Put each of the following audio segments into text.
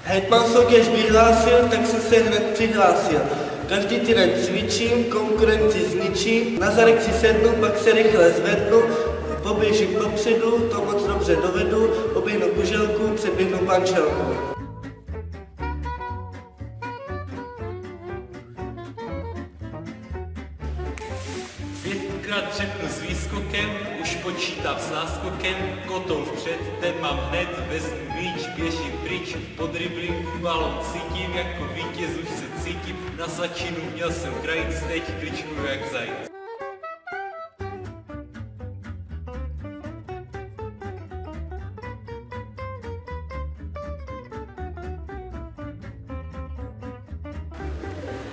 Hetman soutěž vyhlásil, tak jsem se hned přihlásil. Každý týden cvičím, konkurenci zničím, na zadek si sednu, pak se rychle zvednu, poběžím popředu, to moc dobře dovedu, oběhnu kuželku, předběhnu pančelku. Pětkrát třepnu s výskokem, už počítám s náskokem, kotou vpřed, ten mám hned, vezmu míč, běžím pryč, po driblinku balon cítím, jako vítěz už se cítím, na začinu měl jsem krajíc, teď kličkuju jak zajíc.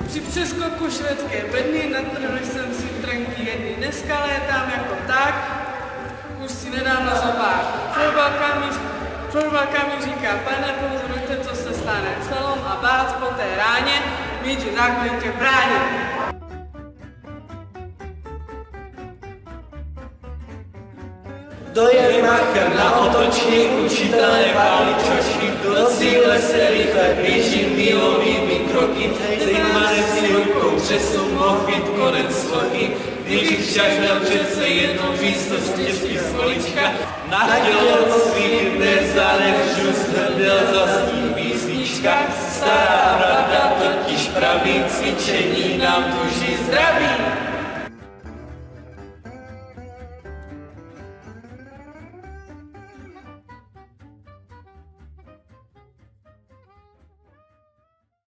Při přeskoku švédské bedny natrhl jsem si trenky jedny. Dneska létám jako tak, už si nedám na zobák. Florbalka mi říká, pane, pozorujte, co se stane. Slalom a bác po té ráně, míč je zákonitě v bráně. Dojel macher na otočný, učitel nepálí čočky, do cíle se rychle blížím, milovými kroky, zejmanem si rukou třesu, mohl být konec sloky, kdybych však měl přece jedno místo z těžký stolička, na tělo svých nezanevřu zhrdel zastí písnička, stará pravda totiž praví, cvičení nám tuží zdraví.